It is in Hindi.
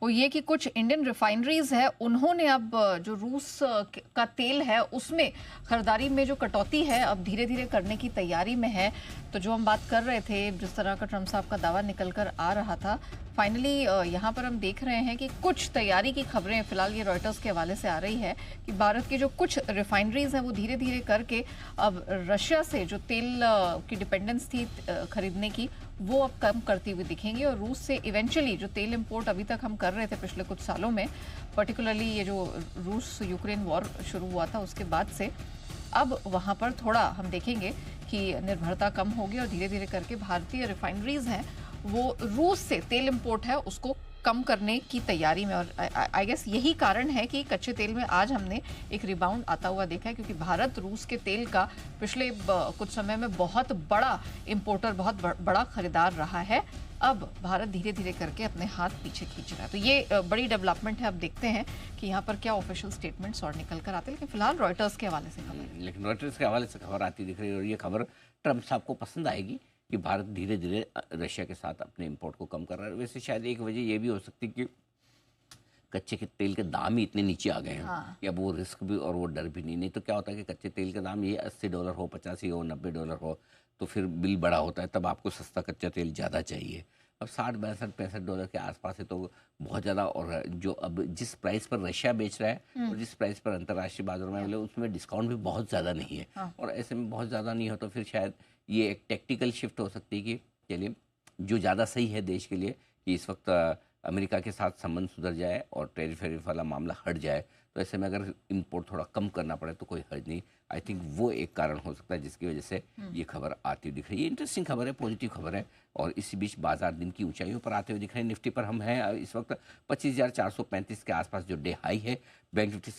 वो ये कि कुछ इंडियन रिफाइनरीज है, उन्होंने अब जो रूस का तेल है उसमें खरीदारी में जो कटौती है अब धीरे धीरे करने की तैयारी में है। तो जो हम बात कर रहे थे, जिस तरह का ट्रम्प साहब का दावा निकल कर आ रहा था, फाइनली यहाँ पर हम देख रहे हैं कि कुछ तैयारी की खबरें फिलहाल ये रॉयटर्स के हवाले से आ रही है कि भारत की जो कुछ रिफाइनरीज हैं वो धीरे धीरे करके अब रशिया से जो तेल की डिपेंडेंस थी खरीदने की, वो अब कम करती हुई दिखेंगी। और रूस से इवेंचुअली जो तेल इंपोर्ट अभी तक हम कर रहे थे पिछले कुछ सालों में, पर्टिकुलरली ये जो रूस यूक्रेन वॉर शुरू हुआ था उसके बाद से, अब वहाँ पर थोड़ा हम देखेंगे कि निर्भरता कम होगी और धीरे धीरे करके भारतीय रिफाइनरीज हैं वो रूस से तेल इंपोर्ट है उसको कम करने की तैयारी में। और आई गेस यही कारण है कि कच्चे तेल में आज हमने एक रिबाउंड आता हुआ देखा है, क्योंकि भारत रूस के तेल का पिछले कुछ समय में बहुत बड़ा इंपोर्टर, बहुत बड़ा खरीदार रहा है। अब भारत धीरे धीरे करके अपने हाथ पीछे खींच रहा है। तो ये बड़ी डेवलपमेंट है। अब देखते हैं कि यहाँ पर क्या ऑफिशियल स्टेटमेंट्स और निकल कर आते हैं, लेकिन फिलहाल रॉयटर्स के हवाले से खबर है। लेकिन रॉयटर्स के हवाले से खबर आती दिख रही है और ये खबर ट्रम्प साहब को पसंद आएगी कि भारत धीरे धीरे रशिया के साथ अपने इंपोर्ट को कम कर रहा है। वैसे शायद एक वजह ये भी हो सकती है कि कच्चे के तेल के दाम ही इतने नीचे आ गए हैं कि अब वो रिस्क भी और वो डर भी नहीं तो क्या होता है कि कच्चे तेल का दाम ये $80 हो, 85 हो, $90 हो, तो फिर बिल बड़ा होता है, तब आपको सस्ता कच्चा तेल ज़्यादा चाहिए। अब 60, 62, $65 के आसपास है तो बहुत ज़्यादा। और जो अब जिस प्राइस पर रशिया बेच रहा है और जिस प्राइस पर अंतर्राष्ट्रीय बाजारों में मिले, उसमें डिस्काउंट भी बहुत ज़्यादा नहीं है। और ऐसे में बहुत ज़्यादा नहीं हो तो फिर शायद ये एक टेक्टिकल शिफ्ट हो सकती है कि चलिए जो ज़्यादा सही है देश के लिए कि इस वक्त अमेरिका के साथ संबंध सुधर जाए और टैरिफ वाला मामला हट जाए, तो ऐसे में अगर इंपोर्ट थोड़ा कम करना पड़े तो कोई हर्ज नहीं। आई थिंक वो एक कारण हो सकता है जिसकी वजह से ये खबर आती हुई दिख रही है। इंटरेस्टिंग खबर है, पॉजिटिव खबर है। और इसी बीच बाजार दिन की ऊंचाइयों पर आते हुए दिख रहे हैं। निफ्टी पर हम हैं इस वक्त 25,435 के आसपास जो डे हाई है। Bank Nifty